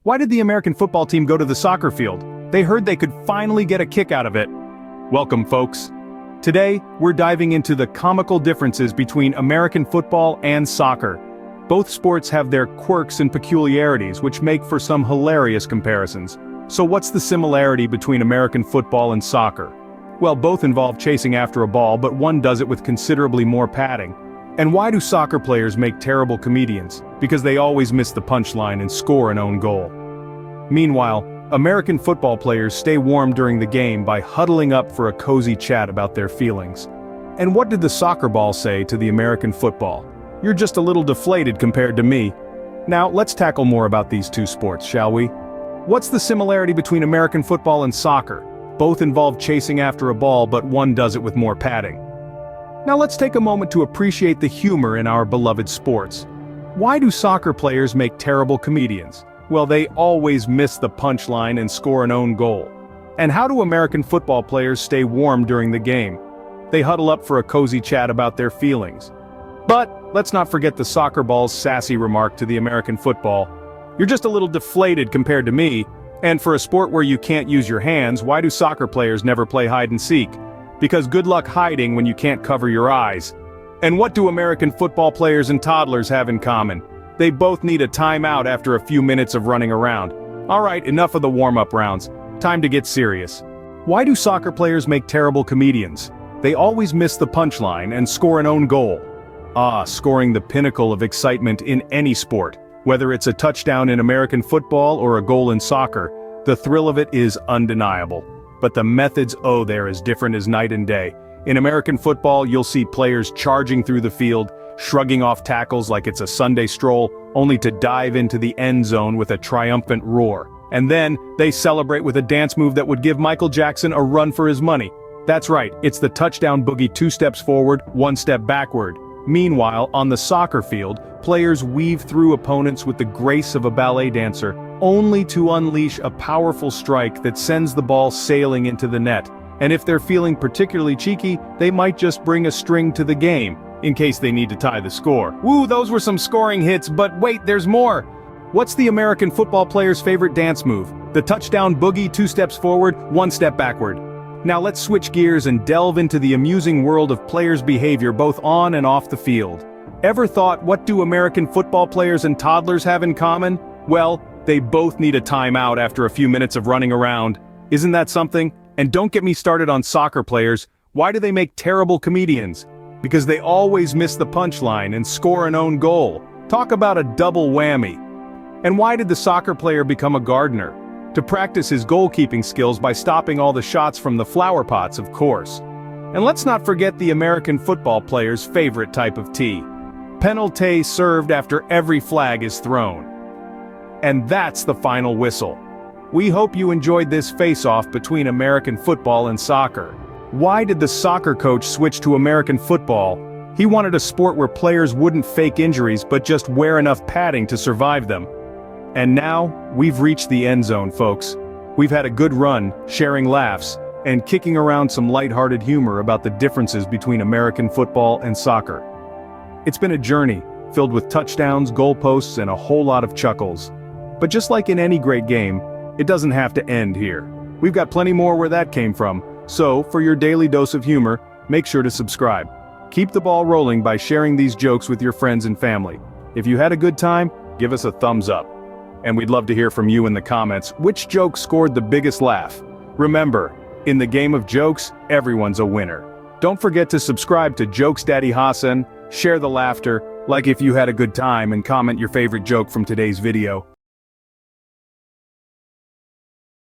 Why did the American football team go to the soccer field? They heard they could finally get a kick out of it. Welcome, folks. Today, we're diving into the comical differences between American football and soccer. Both sports have their quirks and peculiarities, which make for some hilarious comparisons. So what's the similarity between American football and soccer? Well, both involve chasing after a ball, but one does it with considerably more padding. And why do soccer players make terrible comedians? Because they always miss the punchline and score an own goal. Meanwhile, American football players stay warm during the game by huddling up for a cozy chat about their feelings. And what did the soccer ball say to the American football? You're just a little deflated compared to me. Now, let's tackle more about these two sports, shall we? What's the similarity between American football and soccer? Both involve chasing after a ball, but one does it with more padding. Now let's take a moment to appreciate the humor in our beloved sports. Why do soccer players make terrible comedians? Well, they always miss the punchline and score an own goal. And how do American football players stay warm during the game? They huddle up for a cozy chat about their feelings. But let's not forget the soccer ball's sassy remark to the American football. You're just a little deflated compared to me, and for a sport where you can't use your hands, why do soccer players never play hide and seek? Because good luck hiding when you can't cover your eyes. And what do American football players and toddlers have in common? They both need a timeout after a few minutes of running around. Alright, enough of the warm-up rounds. Time to get serious. Why do soccer players make terrible comedians? They always miss the punchline and score an own goal. Scoring the pinnacle of excitement in any sport. Whether it's a touchdown in American football or a goal in soccer, the thrill of it is undeniable. But the methods, they're as different as night and day. In American football, you'll see players charging through the field, shrugging off tackles like it's a Sunday stroll, only to dive into the end zone with a triumphant roar. And then, they celebrate with a dance move that would give Michael Jackson a run for his money. That's right, it's the touchdown boogie, 2 steps forward, 1 step backward. Meanwhile, on the soccer field, players weave through opponents with the grace of a ballet dancer, only to unleash a powerful strike that sends the ball sailing into the net. And if they're feeling particularly cheeky, they might just bring a string to the game, in case they need to tie the score. Woo, those were some scoring hits, but wait, there's more! What's the American football player's favorite dance move? The touchdown boogie, 2 steps forward, 1 step backward. Now let's switch gears and delve into the amusing world of players' behavior both on and off the field. Ever thought, what do American football players and toddlers have in common? Well, they both need a timeout after a few minutes of running around. Isn't that something? And don't get me started on soccer players. Why do they make terrible comedians? Because they always miss the punchline and score an own goal. Talk about a double whammy. And why did the soccer player become a gardener? To practice his goalkeeping skills by stopping all the shots from the flower pots, of course. And let's not forget the American football player's favorite type of tea. Penalty served after every flag is thrown. And that's the final whistle. We hope you enjoyed this face-off between American football and soccer. Why did the soccer coach switch to American football? He wanted a sport where players wouldn't fake injuries but just wear enough padding to survive them. And now, we've reached the end zone, folks. We've had a good run, sharing laughs, and kicking around some lighthearted humor about the differences between American football and soccer. It's been a journey, filled with touchdowns, goalposts, and a whole lot of chuckles. But just like in any great game, it doesn't have to end here. We've got plenty more where that came from, so for your daily dose of humor, make sure to subscribe. Keep the ball rolling by sharing these jokes with your friends and family. If you had a good time, give us a thumbs up. And we'd love to hear from you in the comments, which joke scored the biggest laugh? Remember, in the game of jokes, everyone's a winner. Don't forget to subscribe to Jokes Daddy Hassan, share the laughter, like if you had a good time, and comment your favorite joke from today's video.